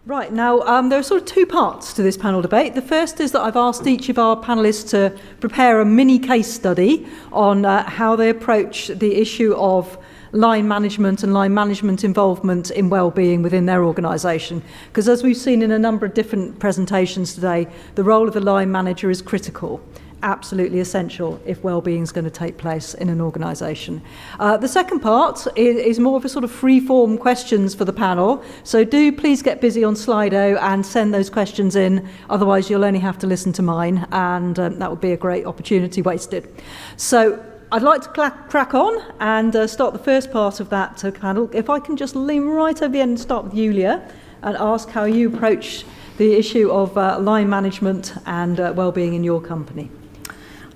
Right, now there are sort of two parts to this panel debate. The first is that I've asked each of our panellists to prepare a mini case study on how they approach the issue of line management and line management involvement in wellbeing within their organisation. Because as we've seen in a number of different presentations today, the role of the line manager is critical. Absolutely essential if wellbeing is going to take place in an organisation. The second part is more of a sort of free-form questions for the panel. So do please get busy on Slido and send those questions in. Otherwise, you'll only have to listen to mine, and that would be a great opportunity wasted. So I'd like to crack on and start the first part of that panel. If I can just lean right over the end and start with Yulia and ask how you approach the issue of line management and wellbeing in your company.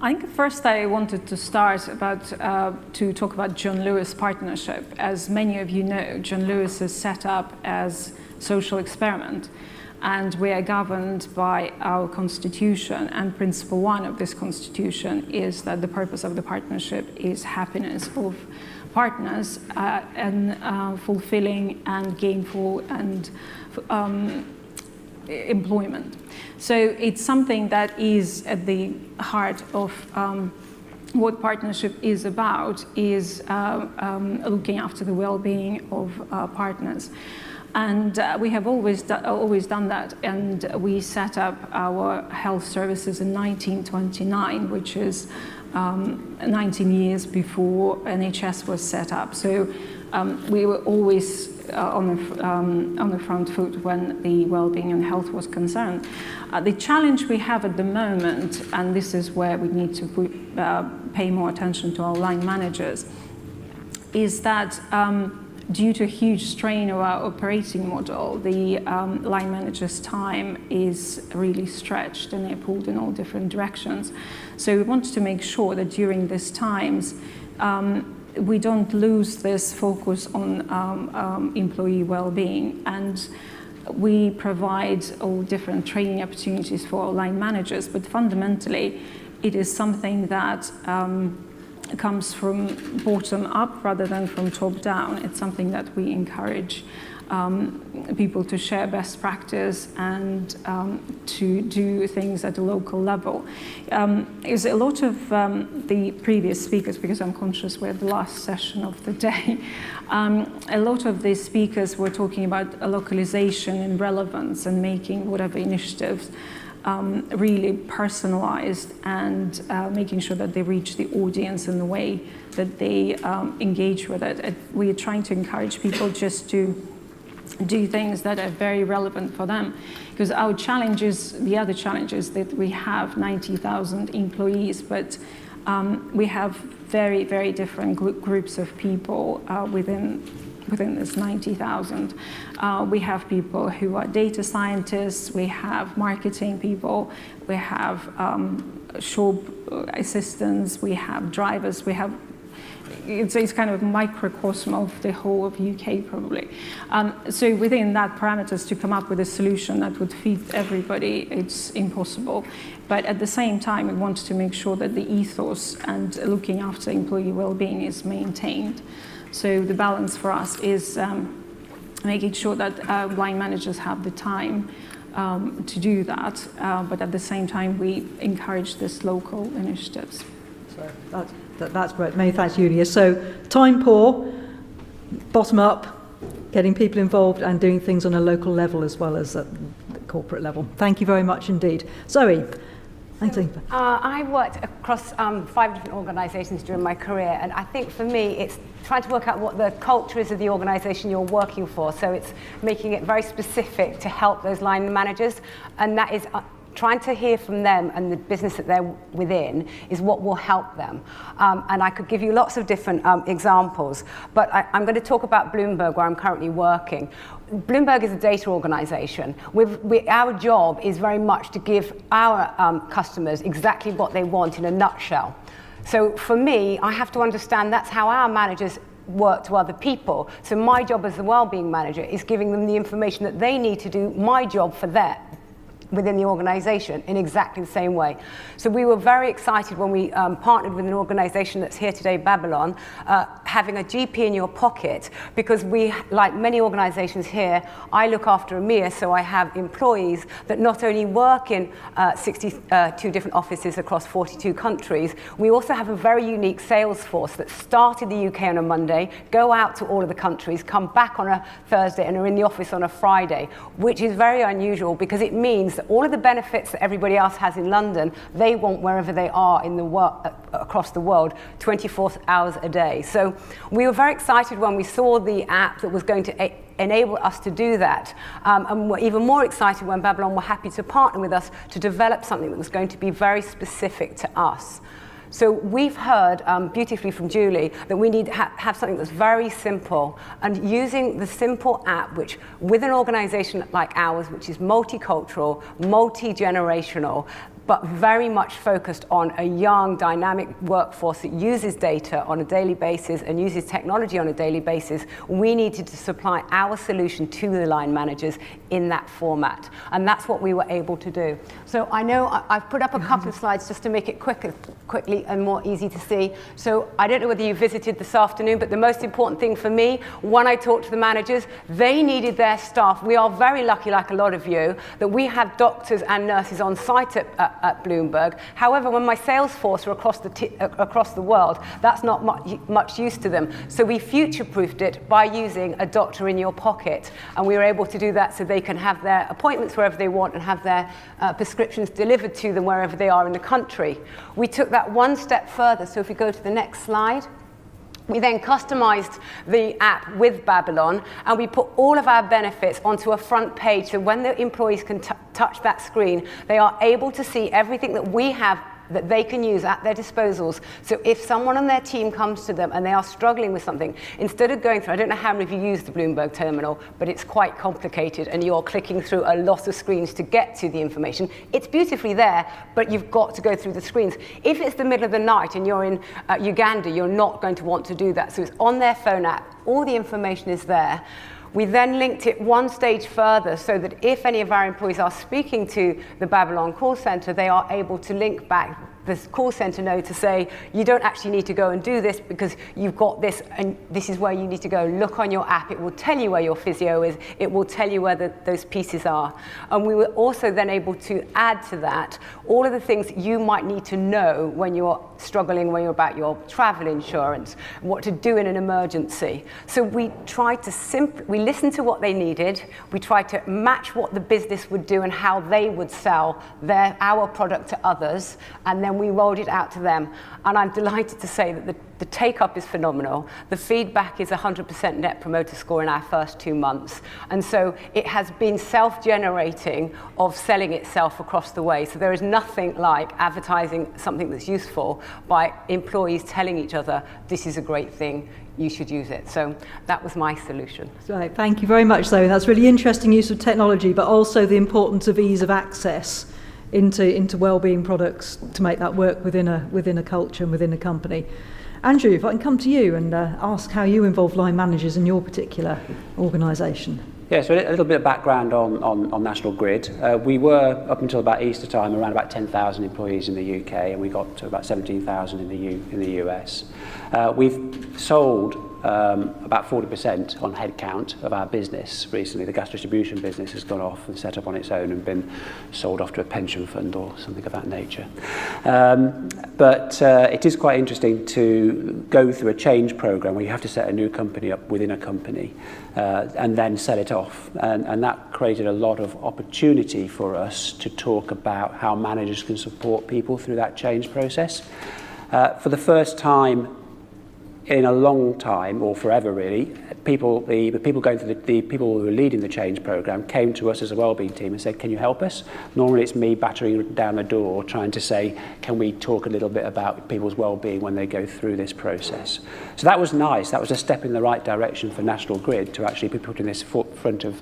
I think first I wanted to start to talk about John Lewis partnership. As many of you know, John Lewis is set up as social experiment, and we are governed by our constitution, and principle 1 of this constitution is that the purpose of the partnership is happiness of partners and fulfilling and gainful and employment. So it's something that is at the heart of what partnership is about, is looking after the well-being of partners. And we have always done that, and we set up our health services in 1929, which is 19 years before NHS was set up. So we were always on the front foot when the well-being and health was concerned. The challenge we have at the moment, and this is where we need to pay more attention to our line managers, is that due to a huge strain of our operating model, the line managers' time is really stretched and they're pulled in all different directions. So we want to make sure that during these times we don't lose this focus on employee well-being, and we provide all different training opportunities for our line managers, but fundamentally it is something that comes from bottom up rather than from top down. It's something that we encourage people to share best practice and to do things at a local level. Is a lot of the previous speakers, because I'm conscious we're the last session of the day, a lot of the speakers were talking about localization and relevance and making whatever initiatives really personalized and making sure that they reach the audience in the way that they engage with it. We are trying to encourage people just to do things that are very relevant for them, because our challenge is, the other challenge is that we have 90,000 employees, but we have very, very different groups of people within this 90,000. We have people who are data scientists, we have marketing people, we have shop assistants, we have drivers, we have, it's kind of a microcosm of the whole of UK probably. So within that parameters, to come up with a solution that would fit everybody, it's impossible. But at the same time, we want to make sure that the ethos and looking after employee well-being is maintained. So the balance for us is making sure that line managers have the time to do that, but at the same time we encourage this local initiatives. So that's great. Many thanks, Yulia. So time poor, bottom up, getting people involved and doing things on a local level as well as at the corporate level. Thank you very much indeed. Zoe. I worked across 5 different organisations during my career, and I think for me it's trying to work out what the culture is of the organisation you're working for. So it's making it very specific to help those line managers, and that is trying to hear from them and the business that they're within is what will help them. And I could give you lots of different examples, but I'm going to talk about Bloomberg, where I'm currently working. Bloomberg is a data organisation. Our job is very much to give our customers exactly what they want in a nutshell. So for me, I have to understand that's how our managers work to other people. So my job as the wellbeing manager is giving them the information that they need to do my job for within the organisation in exactly the same way. So we were very excited when we partnered with an organisation that's here today, Babylon, having a GP in your pocket, because we, like many organisations here, I look after EMEA, so I have employees that not only work in 62 different offices across 42 countries, we also have a very unique sales force that start in the UK on a Monday, go out to all of the countries, come back on a Thursday and are in the office on a Friday, which is very unusual because it means that all of the benefits that everybody else has in London, they want wherever they are in the across the world, 24 hours a day. So we were very excited when we saw the app that was going to enable us to do that. And we're even more excited when Babylon were happy to partner with us to develop something that was going to be very specific to us. So we've heard beautifully from Julie that we need to have something that's very simple, and using the simple app, which with an organisation like ours, which is multicultural, multi-generational, but very much focused on a young, dynamic workforce that uses data on a daily basis and uses technology on a daily basis, we needed to supply our solution to the line managers in that format. And that's what we were able to do. So I know I've put up a couple of slides just to make it quickly and more easy to see. So I don't know whether you visited this afternoon, but the most important thing for me, when I talked to the managers, they needed their staff. We are very lucky, like a lot of you, that we have doctors and nurses on site at Bloomberg. However, when my sales force are across the world, that's not much use to them. So we future-proofed it by using a doctor in your pocket. And we were able to do that so they can have their appointments wherever they want and have their prescriptions delivered to them wherever they are in the country. We took that one step further. So if we go to the next slide. We then customized the app with Babylon, and we put all of our benefits onto a front page, so when the employees can touch that screen, they are able to see everything that we have that they can use at their disposals. So if someone on their team comes to them and they are struggling with something, instead of going through, I don't know how many of you use the Bloomberg terminal, but it's quite complicated and you're clicking through a lot of screens to get to the information. It's beautifully there, but you've got to go through the screens. If it's the middle of the night and you're in Uganda, you're not going to want to do that. So it's on their phone app, all the information is there. We then linked it one stage further so that if any of our employees are speaking to the Babylon call center, they are able to link back the call center node to say, you don't actually need to go and do this because you've got this and this is where you need to go. Look on your app, it will tell you where your physio is, it will tell you where those pieces are. And we were also then able to add to that all of the things you might need to know when you're struggling, when you're about your travel insurance, what to do in an emergency. So we tried to we listened to what they needed, we tried to match what the business would do and how they would sell our product to others, and then we rolled it out to them. And I'm delighted to say that the take-up is phenomenal. The feedback is 100% net promoter score in our first 2 months. And so it has been self-generating of selling itself across the way. So there is nothing like advertising something that's useful by employees telling each other, this is a great thing, you should use it. So that was my solution. So thank you very much, Zoe. That's really interesting use of technology, but also the importance of ease of access into wellbeing products to make that work within a culture and within a company. Andrew, if I can come to you and ask how you involve line managers in your particular organisation. Yeah, so a little bit of background on National Grid. We were, up until about Easter time, around about 10,000 employees in the UK, and we got to about 17,000 in the US. We've sold about 40% on headcount of our business recently. The gas distribution business has gone off and set up on its own and been sold off to a pension fund or something of that nature. But it is quite interesting to go through a change program where you have to set a new company up within a company and then sell it off. And that created a lot of opportunity for us to talk about how managers can support people through that change process. For the first time in a long time, or forever really, the people going through the people who were leading the change program came to us as a wellbeing team and said, can you help us? Normally it's me battering down the door trying to say, can we talk a little bit about people's wellbeing when they go through this process? So that was nice. That was a step in the right direction for National Grid to actually be putting this front of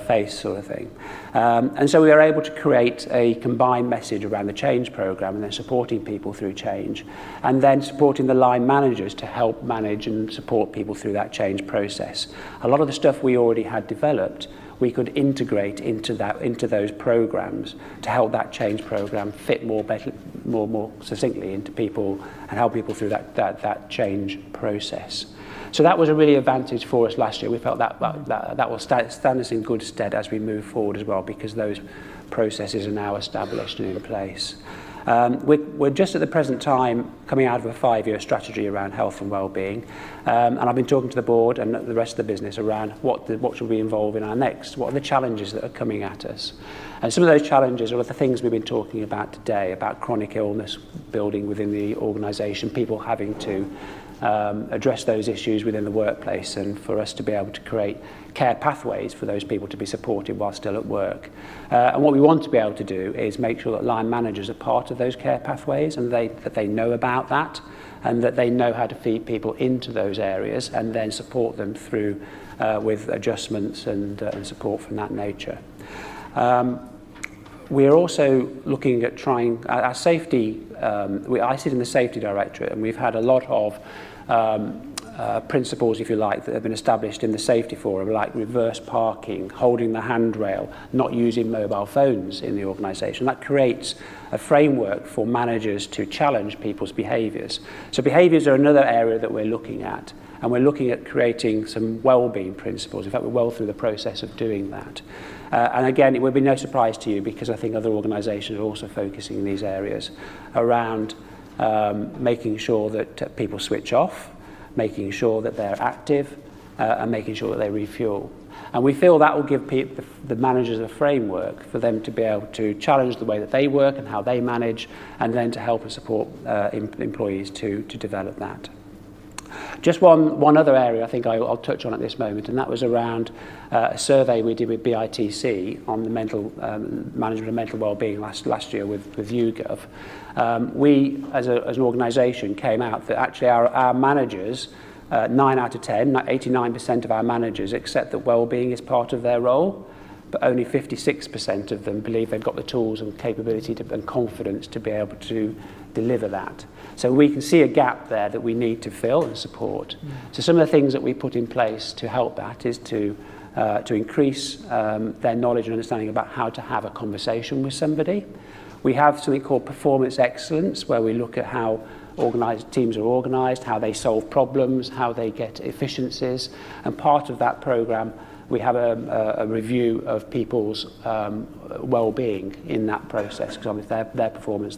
face sort of thing. And so we were able to create a combined message around the change program and then supporting people through change, and then supporting the line managers to help manage and support people through that change process. A lot of the stuff we already had developed, we could integrate into those programs to help that change program fit more succinctly into people and help people through that change process. So that was a really advantage for us last year. We felt that will stand us in good stead as we move forward as well, because those processes are now established and in place. We're just at the present time coming out of a 5-year strategy around health and wellbeing, and I've been talking to the board and the rest of the business around what should we involve in our next, what are the challenges that are coming at us. And some of those challenges are the things we've been talking about today, about chronic illness building within the organisation, people having to address those issues within the workplace, and for us to be able to create care pathways for those people to be supported while still at work. And what we want to be able to do is make sure that line managers are part of those care pathways, and that they know about that, and that they know how to feed people into those areas and then support them through with adjustments and support from that nature. We're also looking at trying our safety. I sit in the safety directorate, and we've had a lot of principles, if you like, that have been established in the safety forum, like reverse parking, holding the handrail, not using mobile phones in the organisation. That creates a framework for managers to challenge people's behaviours. So behaviours are another area that we're looking at, and we're looking at creating some wellbeing principles. In fact, we're well through the process of doing that. And again, it would be no surprise to you, because I think other organisations are also focusing in these areas around making sure that people switch off, making sure that they're active, and making sure that they refuel. And we feel that will give the managers a framework for them to be able to challenge the way that they work and how they manage, and then to help and support employees to develop that. Just one other area I think I'll touch on at this moment, and that was around a survey we did with BITC on the mental management of mental wellbeing last year with YouGov. We, as an organisation, came out that actually our managers, 9 out of 10, 89% of our managers accept that wellbeing is part of their role, but only 56% of them believe they've got the tools and capability and confidence to be able to deliver that. So we can see a gap there that we need to fill and support. So some of the things that we put in place to help that is to increase their knowledge and understanding about how to have a conversation with somebody. We have something called performance excellence, where we look at how teams are organised, how they solve problems, how they get efficiencies, and part of that programme we have a review of people's well-being in that process, because their performance,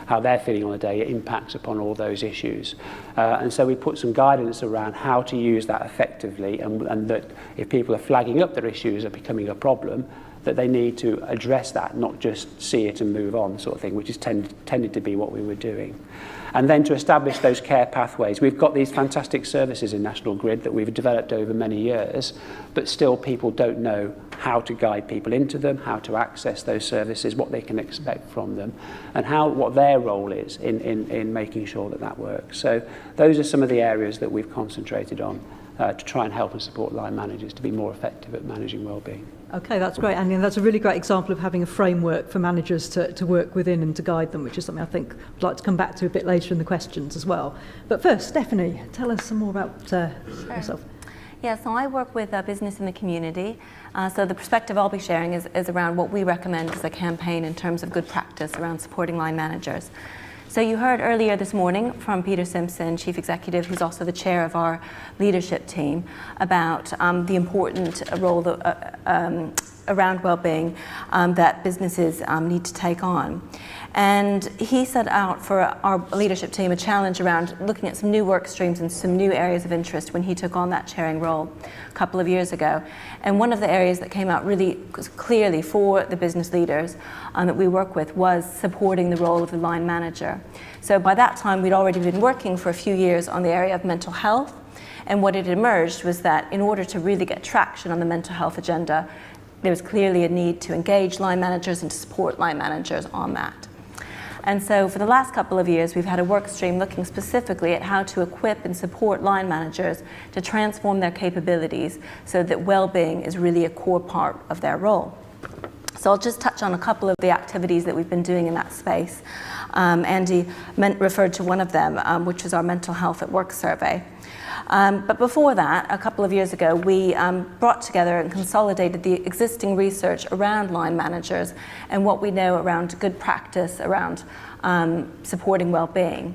how they're feeling on the day, it impacts upon all those issues. And so we put some guidance around how to use that effectively, and that if people are flagging up their issues are becoming a problem, that they need to address that, not just see it and move on, sort of thing, which is tended to be what we were doing. And then to establish those care pathways. We've got these fantastic services in National Grid that we've developed over many years, but still people don't know how to guide people into them, how to access those services, what they can expect from them, and what their role is in making sure that works. So those are some of the areas that we've concentrated on to try and help and support line managers to be more effective at managing wellbeing. Okay, that's great, Andy, and that's a really great example of having a framework for managers to work within and to guide them, which is something I think I'd like to come back to a bit later in the questions as well. But first, Stephanie, tell us some more about yourself. Yeah, so I work with business in the community. So the perspective I'll be sharing is around what we recommend as a campaign in terms of good practice around supporting line managers. So you heard earlier this morning from Peter Simpson, Chief Executive, who's also the chair of our leadership team, about the important role around wellbeing that businesses need to take on. And he set out for our leadership team a challenge around looking at some new work streams and some new areas of interest when he took on that chairing role a couple of years ago. And one of the areas that came out really clearly for the business leaders that we work with was supporting the role of the line manager. So by that time, we'd already been working for a few years on the area of mental health. And what had emerged was that in order to really get traction on the mental health agenda, there was clearly a need to engage line managers and to support line managers on that. And so for the last couple of years, we've had a work stream looking specifically at how to equip and support line managers to transform their capabilities so that well-being is really a core part of their role. So I'll just touch on a couple of the activities that we've been doing in that space. Andy referred to one of them, which was our mental health at work survey. But before that, a couple of years ago, we brought together and consolidated the existing research around line managers and what we know around good practice around supporting well-being.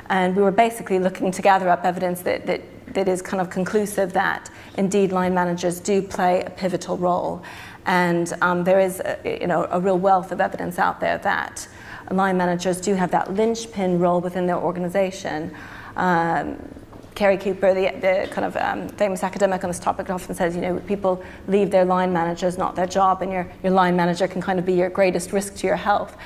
And we were basically looking to gather up evidence that is kind of conclusive that indeed line managers do play a pivotal role. And there is a real wealth of evidence out there that line managers do have that linchpin role within their organization. Kerry Cooper, the kind of famous academic on this topic, often says, people leave their line managers, not their job, and your line manager can kind of be your greatest risk to your health.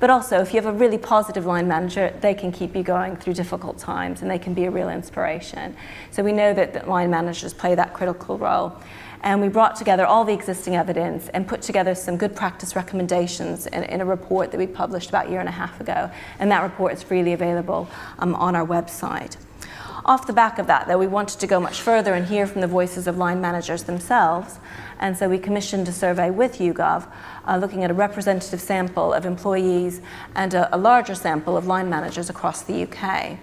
But also, if you have a really positive line manager, they can keep you going through difficult times, and they can be a real inspiration. So we know that line managers play that critical role. And we brought together all the existing evidence and put together some good practice recommendations in a report that we published about a year and a half ago. And that report is freely available on our website. Off the back of that, though, we wanted to go much further and hear from the voices of line managers themselves. And so we commissioned a survey with YouGov, looking at a representative sample of employees and a larger sample of line managers across the UK.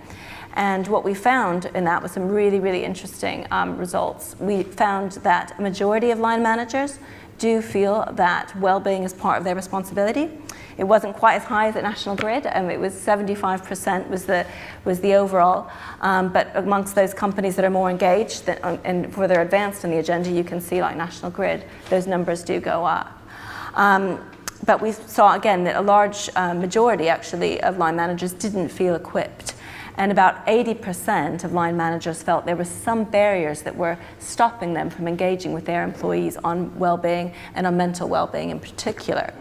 And what we found in that was some really, really interesting results. We found that a majority of line managers do feel that well-being is part of their responsibility. It wasn't quite as high as at National Grid, it was 75% was the overall. But amongst those companies that are more engaged and further advanced in the agenda, you can see like National Grid, those numbers do go up. But we saw again that a large majority actually of line managers didn't feel equipped. And about 80% of line managers felt there were some barriers that were stopping them from engaging with their employees on well-being and on mental well-being in particular.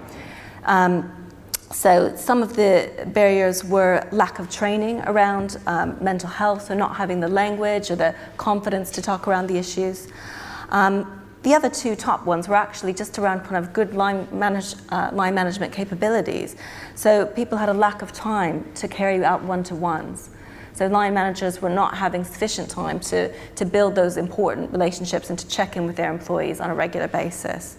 So some of the barriers were lack of training around mental health, so not having the language or the confidence to talk around the issues. The other two top ones were actually just around kind of good line management capabilities. So people had a lack of time to carry out one-to-ones. So line managers were not having sufficient time to build those important relationships and to check in with their employees on a regular basis.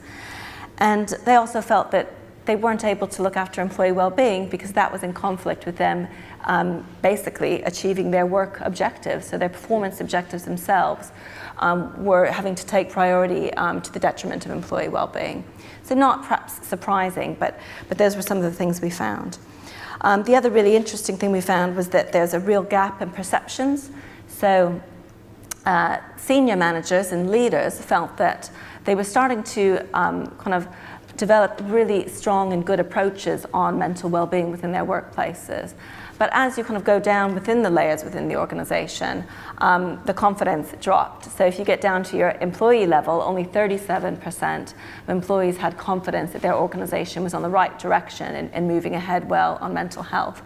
And they also felt that they weren't able to look after employee well-being because that was in conflict with them basically achieving their work objectives. So their performance objectives themselves were having to take priority to the detriment of employee well-being. So not perhaps surprising, but those were some of the things we found. The other really interesting thing we found was that there's a real gap in perceptions. So senior managers and leaders felt that they were starting to kind of develop really strong and good approaches on mental well-being within their workplaces. But as you kind of go down within the layers within the organization, the confidence dropped. So if you get down to your employee level, only 37% of employees had confidence that their organization was on the right direction and moving ahead well on mental health.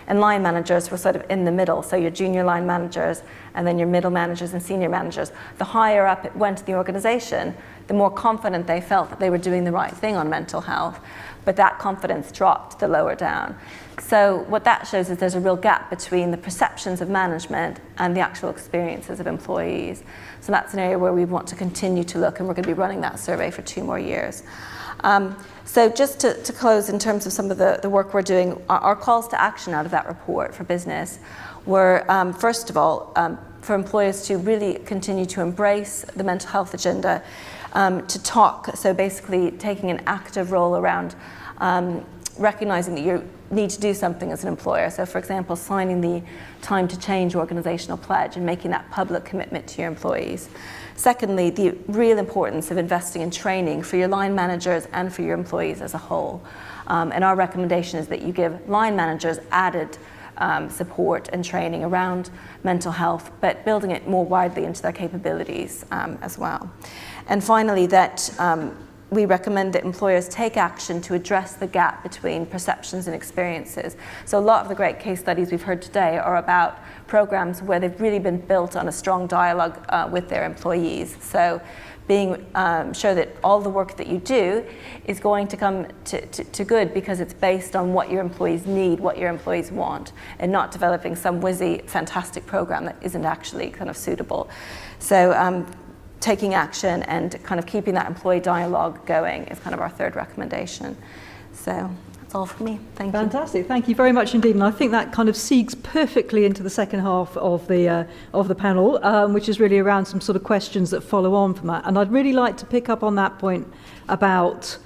And line managers were sort of in the middle, so your junior line managers and then your middle managers and senior managers. The higher up it went in the organization, the more confident they felt that they were doing the right thing on mental health. But that confidence dropped the lower down. So what that shows is there's a real gap between the perceptions of management and the actual experiences of employees. So that's an area where we want to continue to look, and we're going to be running that survey for 2 more years. So just to close in terms of some of the work we're doing, our calls to action out of that report for business were, first of all, for employers to really continue to embrace the mental health agenda, to talk, so basically taking an active role around recognizing that you need to do something as an employer. So for example, signing the Time to Change organizational pledge and making that public commitment to your employees. Secondly, the real importance of investing in training for your line managers and for your employees as a whole. And our recommendation is that you give line managers added support and training around mental health, but building it more widely into their capabilities as well. And finally, that we recommend that employers take action to address the gap between perceptions and experiences. So a lot of the great case studies we've heard today are about programs where they've really been built on a strong dialogue with their employees. So being sure that all the work that you do is going to come to good because it's based on what your employees need, what your employees want, and not developing some whizzy, fantastic program that isn't actually kind of suitable. So taking action and kind of keeping that employee dialogue going is kind of our third recommendation. So that's all from me. Thank you. Fantastic. Thank you very much indeed. And I think that kind of segues perfectly into the second half of the panel, which is really around some sort of questions that follow on from that. And I'd really like to pick up on that point about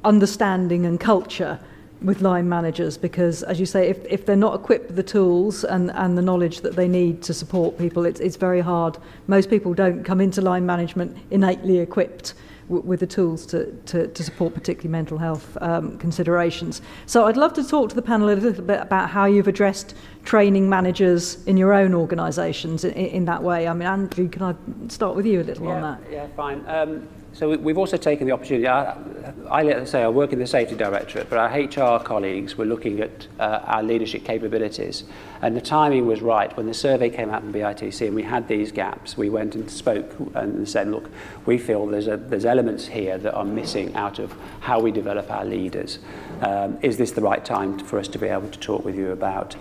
understanding and culture with line managers, because as you say, if they're not equipped with the tools and the knowledge that they need to support people, it's very hard. Most people don't come into line management innately equipped with the tools to support particularly mental health considerations. So I'd love to talk to the panel a little bit about how you've addressed training managers in your own organisations in that way. I mean, Andrew, can I start with you a little on that? Yeah, fine. So we've also taken the opportunity, I work in the safety directorate, but our HR colleagues were looking at our leadership capabilities, and the timing was right. When the survey came out from BITC and we had these gaps, we went and spoke and said, look, we feel there's elements here that are missing out of how we develop our leaders. Is this the right time for us to be able to talk with you about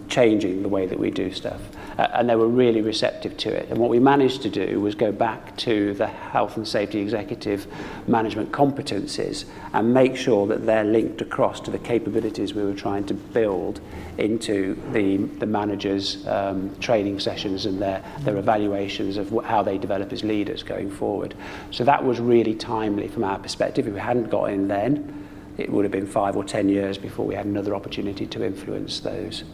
changing the way that we do stuff? And they were really receptive to it. And what we managed to do was go back to the health and safety executive management competencies and make sure that they're linked across to the capabilities we were trying to build into the managers' training sessions and their evaluations of how they develop as leaders going forward. So that was really timely from our perspective. If we hadn't got in then, it would have been 5 or 10 years before we had another opportunity to influence those.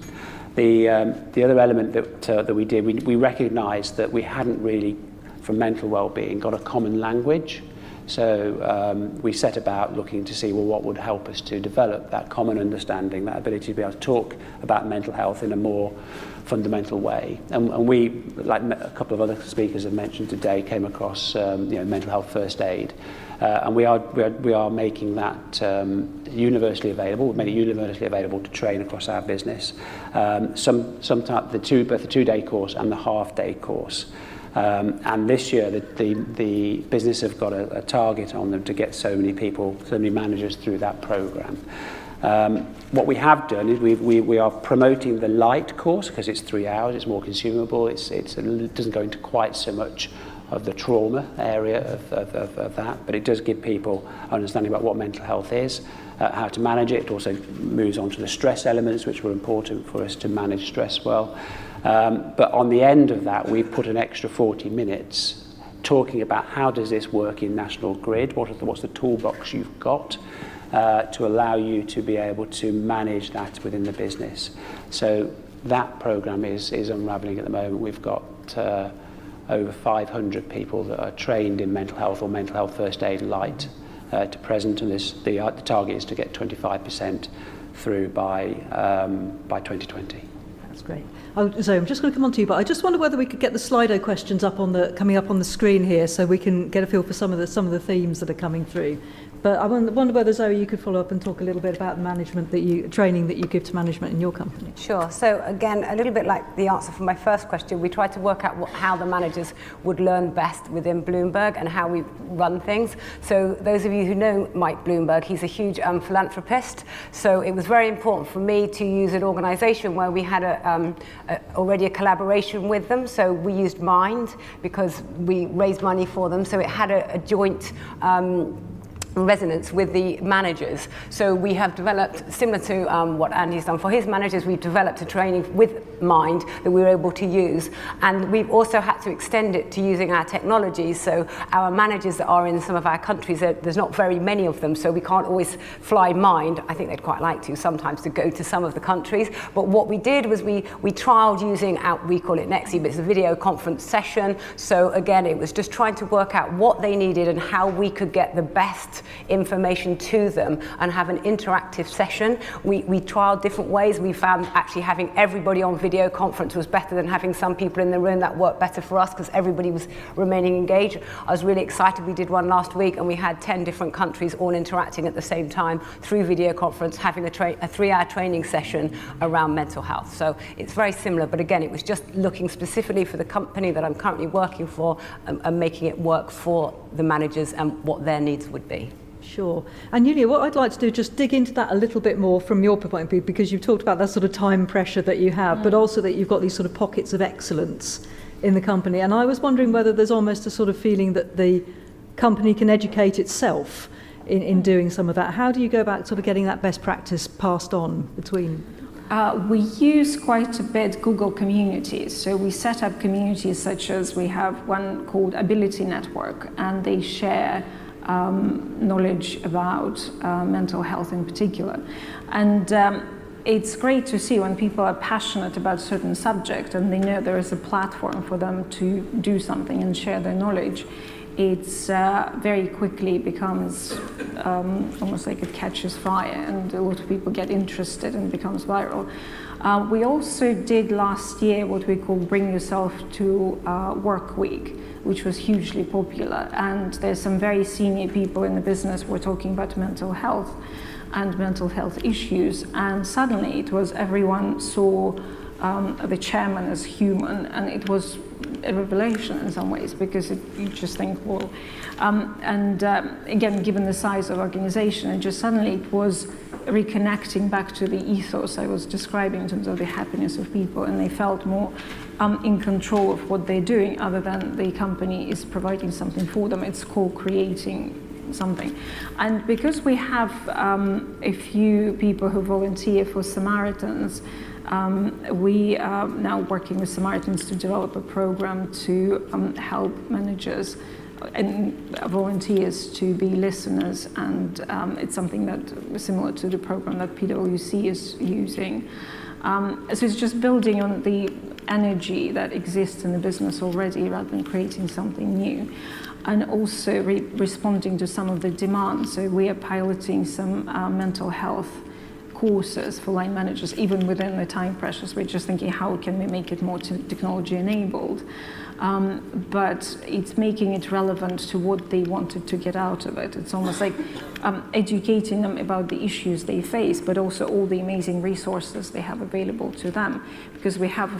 The other element that we did, we recognised that we hadn't really, from mental well-being, got a common language. So we set about looking to see, well, what would help us to develop that common understanding, that ability to be able to talk about mental health in a more fundamental way. And we, like a couple of other speakers have mentioned today, came across mental health first aid. And we are making that universally available. We've made it universally available to train across our business. Both the 2-day course and the half-day course. And this year, the business have got a target on them to get so many people, so many managers through that program. What we have done is we are promoting the light course because it's 3 hours, it's more consumable, it doesn't go into quite so much of the trauma area of that, but it does give people understanding about what mental health is, how to manage it. It also moves on to the stress elements, which were important for us to manage stress well. But on the end of that, we've put an extra 40 minutes talking about how does this work in National Grid, what's the toolbox you've got to allow you to be able to manage that within the business. So that program is unraveling at the moment. We've got over 500 people that are trained in mental health or mental health first aid light to present, and the target is to get 25% through by 2020. That's great. So I'm just going to come on to you, but I just wonder whether we could get the Slido questions coming up on the screen here, so we can get a feel for some of the themes that are coming through. But I wonder whether, Zoe, you could follow up and talk a little bit about the management training that you give to management in your company. Sure. So again, a little bit like the answer for my first question, we tried to work out how the managers would learn best within Bloomberg and how we run things. So those of you who know Mike Bloomberg, he's a huge philanthropist. So it was very important for me to use an organisation where we had already a collaboration with them. So we used Mind because we raised money for them. So it had a joint resonance with the managers. So we have developed, similar to what Andy's done for his managers, we've developed a training with Mind that we were able to use. And we've also had to extend it to using our technology. So our managers that are in some of our countries, there's not very many of them, so we can't always fly Mind. I think they'd quite like to sometimes to go to some of the countries. But what we did was we trialed using, we call it Nexi, but it's a video conference session. So again, it was just trying to work out what they needed and how we could get the best information to them and have an interactive session. We trialed different ways. We found actually having everybody on video conference was better than having some people in the room. That worked better for us because everybody was remaining engaged. I was really excited. We did one last week and we had 10 different countries all interacting at the same time through video conference, having a 3-hour training session around mental health. So it's very similar, but again, it was just looking specifically for the company that I'm currently working for and making it work for the managers and what their needs would be. Sure. And Yulia, what I'd like to do is just dig into that a little bit more from your point of view, because you've talked about that sort of time pressure that you have, but also that you've got these sort of pockets of excellence in the company. And I was wondering whether there's almost a sort of feeling that the company can educate itself in doing some of that. How do you go about sort of getting that best practice passed on between? We use quite a bit Google communities. So we set up communities such as we have one called Ability Network, and they share knowledge about mental health in particular. And it's great to see when people are passionate about a certain subject and they know there is a platform for them to do something and share their knowledge. It's very quickly becomes almost like it catches fire, and a lot of people get interested and becomes viral. We also did last year what we call Bring Yourself to Work Week, which was hugely popular, and there's some very senior people in the business who were talking about mental health and mental health issues, and suddenly it was everyone saw the chairman as human, and it was a revelation in some ways, because you just think, well, again, given the size of organization, and just suddenly it was reconnecting back to the ethos I was describing in terms of the happiness of people, and they felt more in control of what they're doing, other than the company is providing something for them. It's co-creating something. And because we have a few people who volunteer for Samaritans, we are now working with Samaritans to develop a program to help managers and volunteers to be listeners, and it's something that is similar to the program that PwC is using. So it's just building on the energy that exists in the business already rather than creating something new, and also responding to some of the demands. So we are piloting some mental health courses for line managers, even within the time pressures. We're just thinking, how can we make it more technology enabled? But it's making it relevant to what they wanted to get out of it. It's almost like educating them about the issues they face, but also all the amazing resources they have available to them, because we have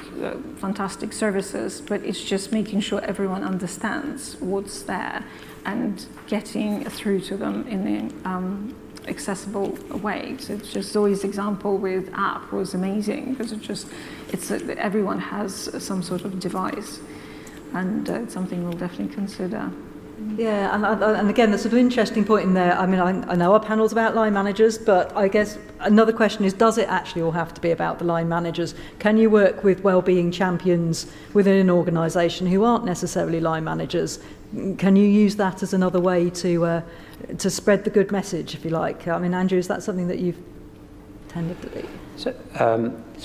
fantastic services, but it's just making sure everyone understands what's there and getting through to them in an accessible way. So it's just Zoe's example with app was amazing, because everyone has some sort of device, and it's something we'll definitely consider. Yeah, and again, there's sort of interesting point in there. I mean, I know our panel's about line managers, but I guess another question is, does it actually all have to be about the line managers? Can you work with wellbeing champions within an organisation who aren't necessarily line managers? Can you use that as another way to spread the good message, if you like? I mean, Andrew, is that something that you've tended to do? So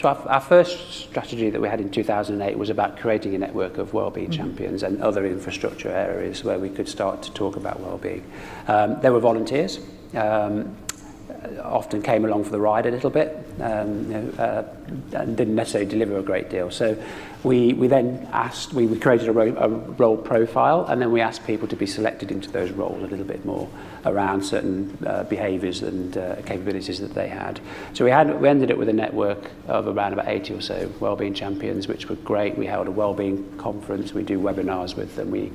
our first strategy that we had in 2008 was about creating a network of wellbeing champions and other infrastructure areas where we could start to talk about wellbeing. There were volunteers, often came along for the ride a little bit, and didn't necessarily deliver a great deal. So we then asked, we created a role profile, and then we asked people to be selected into those roles a little bit more around certain behaviours and capabilities that they had. So we ended up with a network of around about 80 or so wellbeing champions, which were great. We held a wellbeing conference, we do webinars with them, we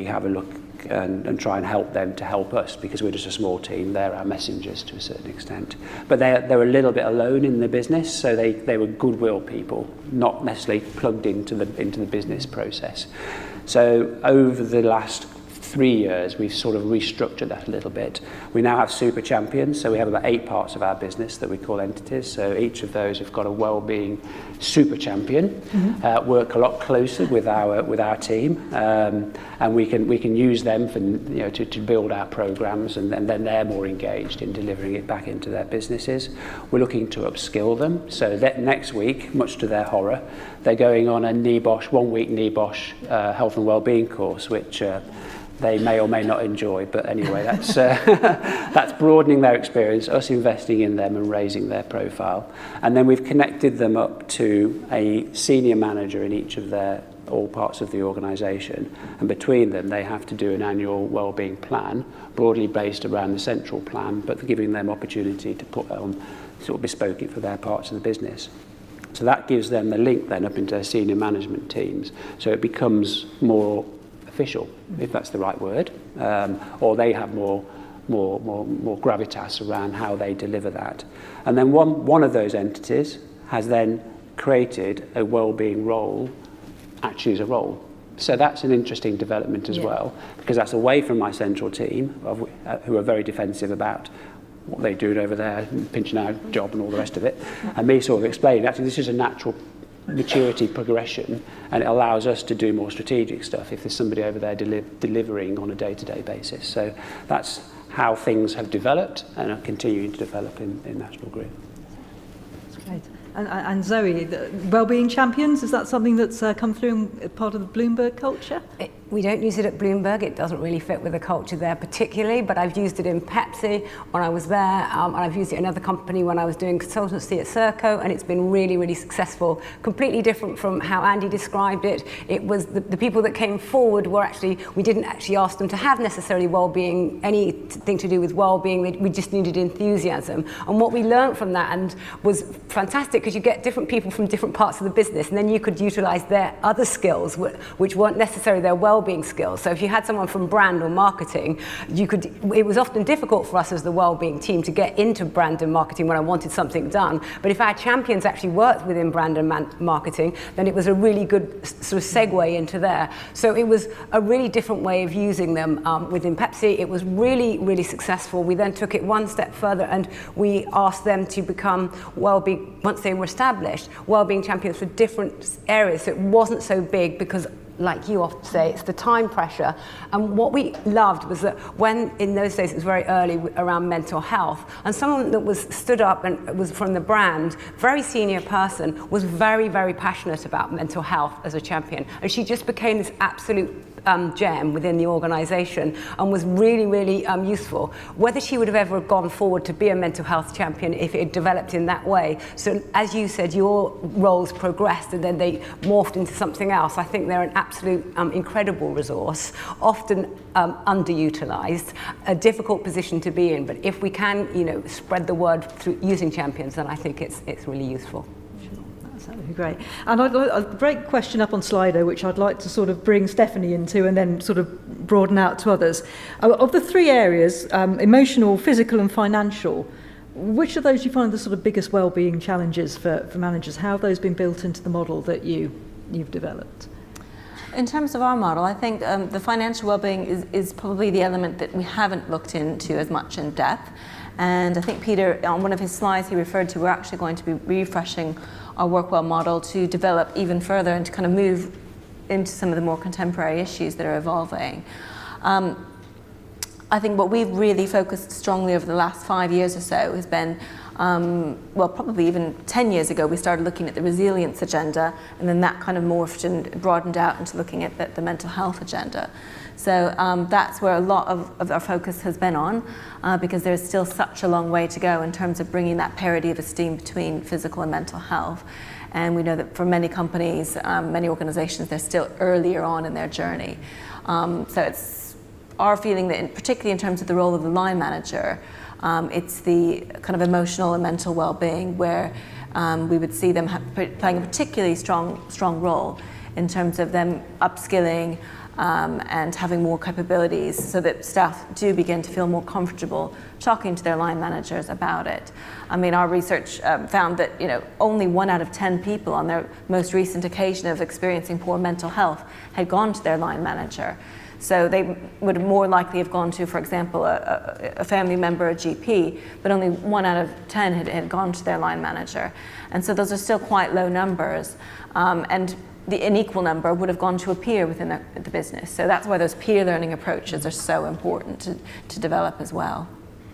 have a look and try and help them to help us, because we're just a small team. They're our messengers to a certain extent. But they were a little bit alone in the business, so they were goodwill people, not necessarily plugged into the business process. So over the last 3 years, we've sort of restructured that a little bit. We now have super champions, so we have about 8 parts of our business that we call entities. So each of those have got a wellbeing super champion, work a lot closer with our team, and we can use them for to build our programs, and then they're more engaged in delivering it back into their businesses. We're looking to upskill them, so that next week, much to their horror, they're going on a NEBOSH 1-week NEBOSH health and wellbeing course, which they may or may not enjoy, but anyway, that's broadening their experience, us investing in them and raising their profile. And then we've connected them up to a senior manager in each of all parts of the organisation, and between them they have to do an annual wellbeing plan, broadly based around the central plan, but giving them opportunity to put sort of bespoke it for their parts of the business. So that gives them the link then up into their senior management teams, so it becomes more official, if that's the right word, or they have more gravitas around how they deliver that. And then one of those entities has then created a wellbeing role actually is a role. So that's an interesting development as well, because that's away from my central team, who are very defensive about what they're doing over there, pinching our job and all the rest of it, and me sort of explaining, actually, this is a natural maturity progression, and it allows us to do more strategic stuff if there's somebody over there delivering on a day-to-day basis. So that's how things have developed and are continuing to develop in National Grid. That's great. And Zoe, the Wellbeing Champions, is that something that's come through in part of the Bloomberg culture? We don't use it at Bloomberg. It doesn't really fit with the culture there particularly, but I've used it in Pepsi when I was there, and I've used it in another company when I was doing consultancy at Serco, and it's been really, really successful. Completely different from how Andy described it. It was the people that came forward were actually, we didn't actually ask them to have necessarily well-being, anything to do with well-being. We just needed enthusiasm. And what we learned from that and was fantastic, because you get different people from different parts of the business, and then you could utilize their other skills, which weren't necessarily their well-being skills. So if you had someone from brand or marketing, it was often difficult for us as the well-being team to get into brand and marketing when I wanted something done. But if our champions actually worked within brand and marketing, then it was a really good sort of segue into there. So it was a really different way of using them within Pepsi. It was really, really successful. We then took it one step further, and we asked them to become well-being, once they were established, well-being champions for different areas. So it wasn't so big because, like you often say, it's the time pressure. And what we loved was that when, in those days, it was very early around mental health, and someone that was stood up and was from the brand, very senior person, was very, very passionate about mental health as a champion. And she just became this absolute gem within the organisation and was really, really useful. Whether she would have ever gone forward to be a mental health champion if it had developed in that way. So as you said, your roles progressed and then they morphed into something else. I think they're an absolute incredible resource, often underutilised, a difficult position to be in. But if we can, spread the word through using champions, then I think it's really useful. That would be great. And I'd like a great question up on Slido, which I'd like to sort of bring Stephanie into and then sort of broaden out to others. Of the three areas, emotional, physical and financial, which of those do you find the sort of biggest well-being challenges for managers? How have those been built into the model that you've developed? In terms of our model, I think the financial well-being is probably the element that we haven't looked into as much in depth. And I think Peter, on one of his slides he referred to, we're actually going to be refreshing our WorkWell model to develop even further and to kind of move into some of the more contemporary issues that are evolving. I think what we've really focused strongly over the last 5 years or so has been, probably even 10 years ago, we started looking at the resilience agenda, and then that kind of morphed and broadened out into looking at the mental health agenda. So that's where a lot of our focus has been on, because there's still such a long way to go in terms of bringing that parity of esteem between physical and mental health. And we know that for many companies, many organizations, they're still earlier on in their journey. So it's our feeling that, particularly in terms of the role of the line manager, it's the kind of emotional and mental well-being where we would see them playing a particularly strong role in terms of them upskilling and having more capabilities so that staff do begin to feel more comfortable talking to their line managers about it. I mean, our research found that only 1 out of 10 people on their most recent occasion of experiencing poor mental health had gone to their line manager. So they would more likely have gone to, for example, a family member, a GP, but only 1 out of 10 had gone to their line manager. And so those are still quite low numbers. And an equal number would have gone to a peer within the business. So that's why those peer learning approaches are so important to develop as well.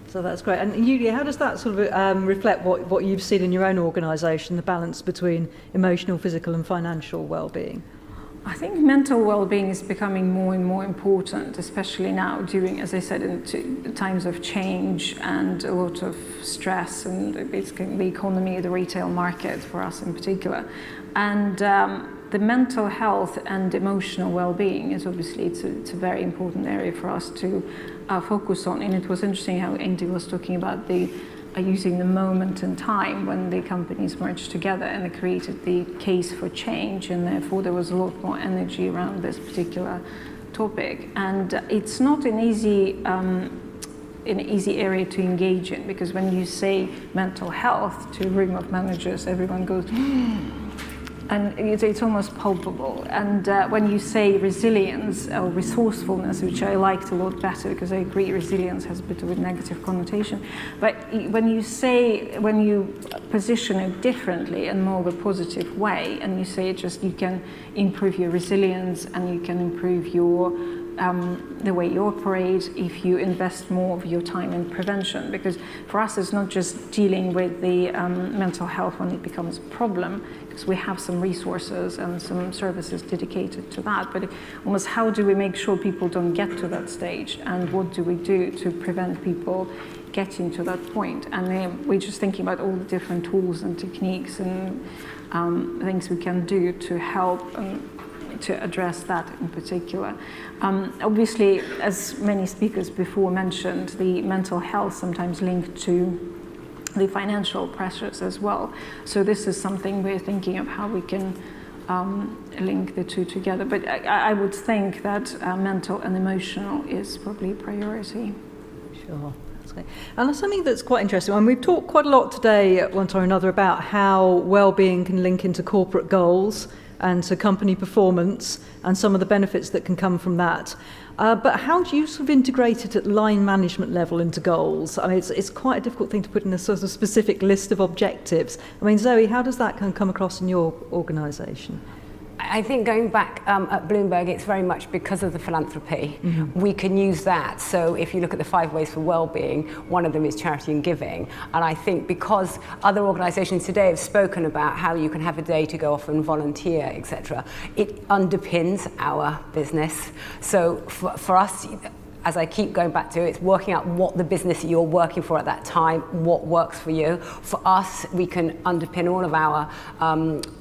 So that's great. And Yulia, how does that sort of reflect what you've seen in your own organisation, the balance between emotional, physical and financial well-being? I think mental well-being is becoming more and more important, especially now during, as I said, in times of change and a lot of stress and basically the economy, the retail market for us in particular. And the mental health and emotional well-being is obviously, it's a very important area for us to focus on. And it was interesting how Andy was talking about using the moment in time when the companies merged together and they created the case for change, and therefore there was a lot more energy around this particular topic. And it's not an easy area to engage in, because when you say mental health to a room of managers, everyone goes, and it's almost palpable. And when you say resilience or resourcefulness, which I liked a lot better because I agree resilience has a bit of a negative connotation, but when you position it differently and more of a positive way, and you say just you can improve your resilience and you can improve your the way you operate if you invest more of your time in prevention. Because for us, it's not just dealing with the mental health when it becomes a problem, because we have some resources and some services dedicated to that, but almost how do we make sure people don't get to that stage, and what do we do to prevent people getting to that point? And we're just thinking about all the different tools and techniques and things we can do to help to address that in particular. Obviously, as many speakers before mentioned, the mental health sometimes linked to the financial pressures as well. So this is something we're thinking of how we can link the two together. But I would think that mental and emotional is probably a priority. Sure. And that's something that's quite interesting. And we've talked quite a lot today at one time or another about how well-being can link into corporate goals and to company performance and some of the benefits that can come from that. But how do you sort of integrate it at line management level into goals? I mean, it's quite a difficult thing to put in a sort of specific list of objectives. I mean, Zoe, how does that kind of come across in your organisation? I think going back at Bloomberg, it's very much because of the philanthropy. Mm-hmm. We can use that. So if you look at the 5 ways for well-being, one of them is charity and giving. And I think because other organisations today have spoken about how you can have a day to go off and volunteer, etc., it underpins our business. So for us, as I keep going back to, it's working out what the business you're working for at that time, what works for you. For us, we can underpin all of our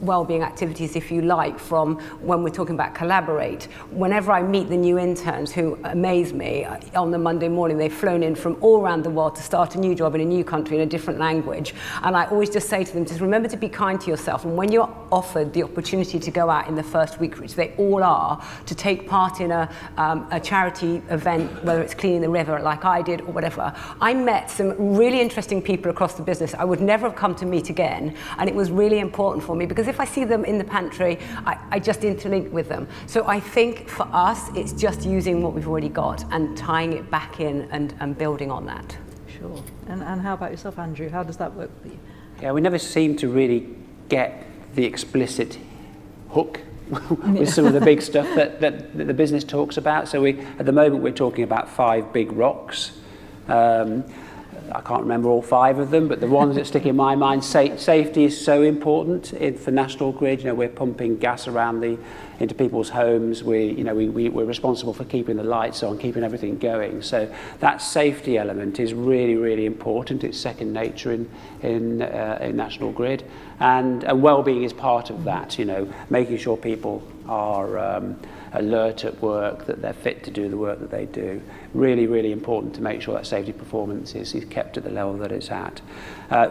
well-being activities, if you like, from when we're talking about collaborate. Whenever I meet the new interns who amaze me, on the Monday morning, they've flown in from all around the world to start a new job in a new country in a different language. And I always just say to them, just remember to be kind to yourself. And when you're offered the opportunity to go out in the first week, which they all are, to take part in a charity event, whether it's cleaning the river like I did or whatever, I met some really interesting people across the business I would never have come to meet again, and it was really important for me because if I see them in the pantry, I just interlink with them. So I think for us, it's just using what we've already got and tying it back in and building on that. Sure. And how about yourself, Andrew? How does that work for you? Yeah, we never seem to really get the explicit hook with some of the big stuff that the business talks about. So at the moment we're talking about 5 big rocks. I can't remember all 5 of them, but the ones that stick in my mind, safety is so important for National Grid. You know, we're pumping gas around into people's homes. We're responsible for keeping the lights on, keeping everything going. So that safety element is really, really important. It's second nature in National Grid, and well-being is part of that. You know, making sure people are alert at work, that they're fit to do the work that they do. Really, really important to make sure that safety performance is kept at the level that it's at.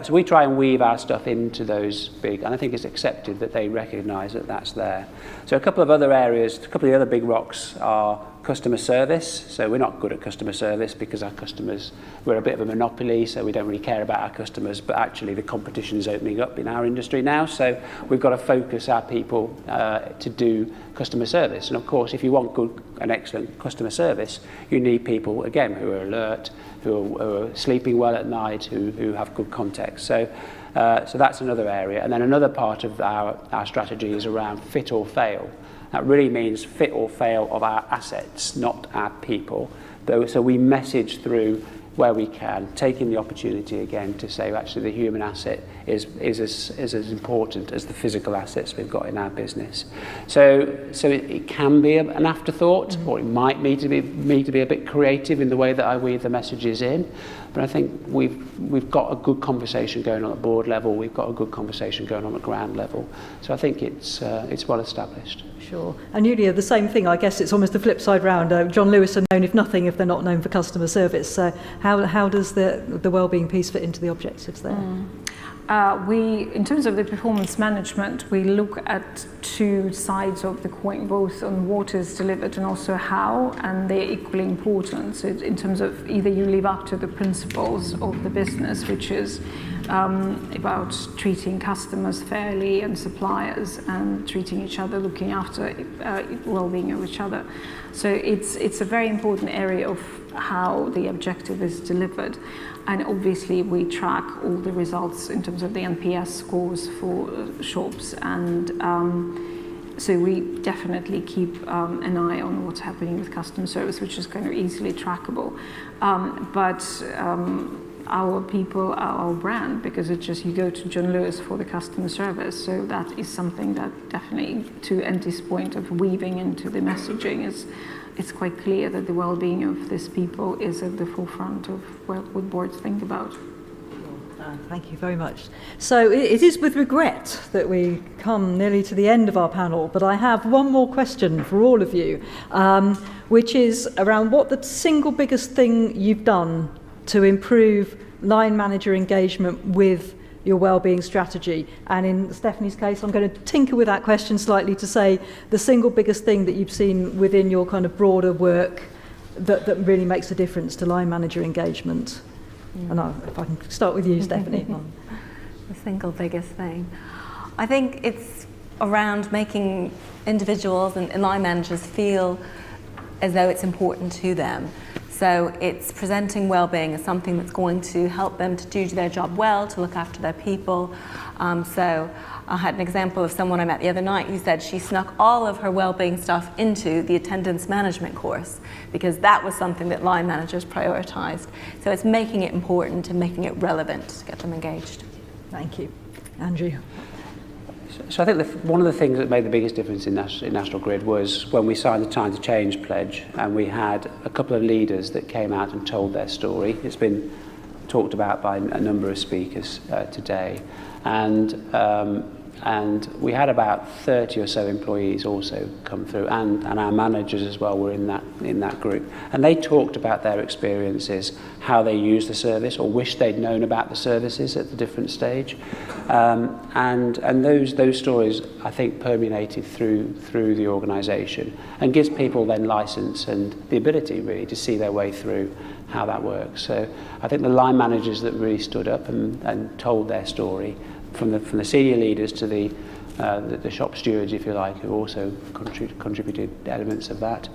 So we try and weave our stuff into those big, and I think it's accepted that they recognise that that's there. So a couple of other areas, a couple of the other big rocks are customer service. So we're not good at customer service because our customers, we're a bit of a monopoly, so we don't really care about our customers, but actually the competition is opening up in our industry now, so we've got to focus our people to do customer service. And of course, if you want good and excellent customer service, you need people, again, who are alert, who are sleeping well at night, who have good context. So that's another area. And then another part of our strategy is around fit or fail. That really means fit or fail of our assets, not our people. So we message through where we can, taking the opportunity again to say actually the human asset is as important as the physical assets we've got in our business. So it can be an afterthought, or it might need to be a bit creative in the way that I weave the messages in. But I think we've got a good conversation going on at board level. We've got a good conversation going on at ground level. So I think it's well established. Sure. And Yulia, the same thing. I guess it's almost the flip side round. John Lewis are known, if nothing, if they're not known for customer service. So how does the wellbeing piece fit into the objectives there? In terms of the performance management, we look at two sides of the coin, both on what is delivered and also how, and they're equally important. So in terms of either you live up to the principles of the business, which is about treating customers fairly and suppliers and treating each other, looking after well-being of each other. So it's a very important area of how the objective is delivered. And obviously we track all the results in terms of the NPS scores for shops, and so we definitely keep an eye on what's happening with customer service, which is kind of easily trackable. But our people are our brand, because it's just, you go to John Lewis for the customer service. So that is something that definitely, to Andy's point of weaving into the messaging, it's quite clear that the well-being of these people is at the forefront of what boards think about. Thank you very much. So it is with regret that we come nearly to the end of our panel, but I have one more question for all of you, which is around what the single biggest thing you've done to improve line manager engagement with your wellbeing strategy. And in Stephanie's case, I'm going to tinker with that question slightly to say the single biggest thing that you've seen within your kind of broader work that really makes a difference to line manager engagement. And if I can start with you, Stephanie. The single biggest thing. I think it's around making individuals and line managers feel as though it's important to them. So it's presenting well-being as something that's going to help them to do their job well, to look after their people. So I had an example of someone I met the other night who said she snuck all of her well-being stuff into the attendance management course, because that was something that line managers prioritized. So it's making it important and making it relevant to get them engaged. Thank you. Andrew. So I think one of the things that made the biggest difference in National Grid was when we signed the Time to Change pledge, and we had a couple of leaders that came out and told their story. It's been talked about by a number of speakers today, and we had about 30 or so employees also come through, and our managers as well were in that group, and they talked about their experiences, how they used the service or wished they'd known about the services at the different stage, and those stories I think permeated through the organisation and gives people then license and the ability really to see their way through how that works. So I think the line managers that really stood up and told their story, from the senior leaders to the shop stewards, if you like, who also contributed elements of that,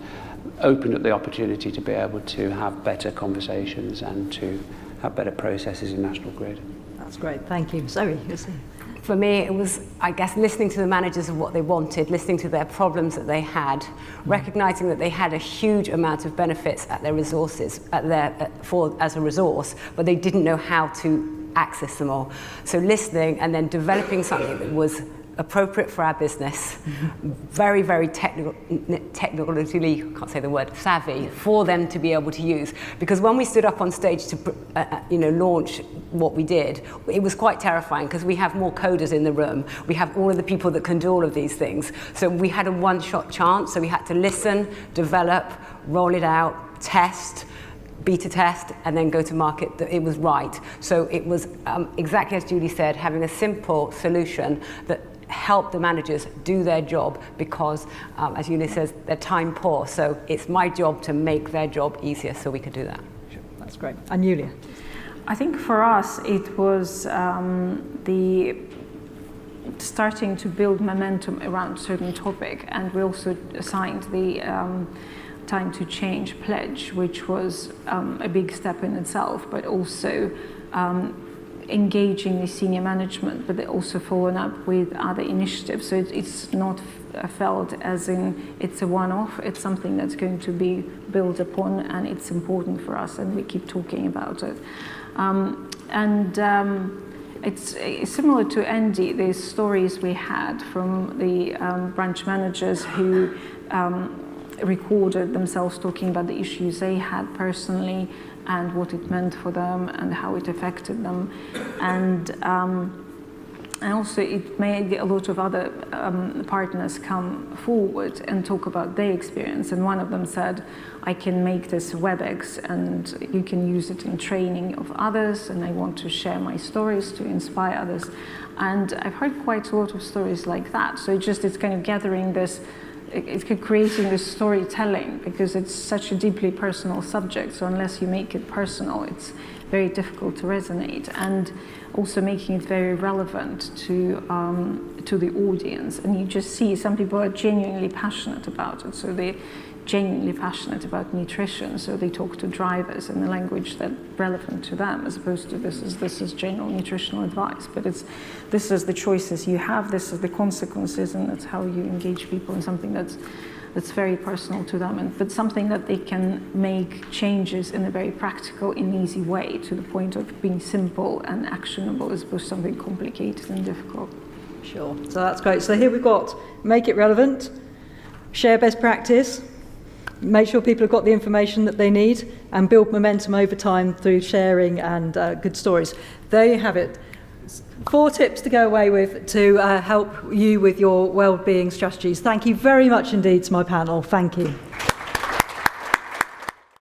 opened up the opportunity to be able to have better conversations and to have better processes in National Grid. That's great, thank you. Zoe, you see. For me, it was, I guess, listening to the managers of what they wanted, listening to their problems that they had, recognizing that they had a huge amount of benefits at their resources, as a resource, but they didn't know how to access them all. So listening and then developing something that was appropriate for our business, very, very technically, can't say the word, savvy, for them to be able to use. Because when we stood up on stage to launch what we did, it was quite terrifying, because we have more coders in the room. We have all of the people that can do all of these things. So we had a one-shot chance, so we had to listen, develop, roll it out, test, beta test, and then go to market that it was right. So it was exactly as Julie said, having a simple solution that helped the managers do their job, because as Julie says, they're time poor. So it's my job to make their job easier, so we could do that. Sure. That's great. And Yulia? I think for us it was the starting to build momentum around a certain topic, and we also assigned the Time to Change pledge, which was a big step in itself, but also engaging the senior management, but also following up with other initiatives. So it's not felt as in it's a one-off, it's something that's going to be built upon, and it's important for us, and we keep talking about it. It's similar to Andy, the stories we had from the branch managers who recorded themselves talking about the issues they had personally and what it meant for them and how it affected them. And And also it made a lot of other partners come forward and talk about their experience. And one of them said, I can make this WebEx and you can use it in training of others, and I want to share my stories to inspire others. And I've heard quite a lot of stories like that. So it's kind of gathering this, it's creating this storytelling, because it's such a deeply personal subject. So unless you make it personal, it's very difficult to resonate, and also making it very relevant to the audience. And you just see some people are genuinely passionate about it. So they're genuinely passionate about nutrition. So they talk to drivers in the language that's relevant to them, as opposed to this is general nutritional advice. But this is the choices you have, this is the consequences, and that's how you engage people in something that's very personal to them, but something that they can make changes in a very practical and easy way, to the point of being simple and actionable, as opposed to something complicated and difficult. Sure, so that's great. So here we've got make it relevant, share best practice, make sure people have got the information that they need, and build momentum over time through sharing and good stories. There you have it. 4 tips to go away with to help you with your well-being strategies. Thank you very much indeed to my panel. Thank you.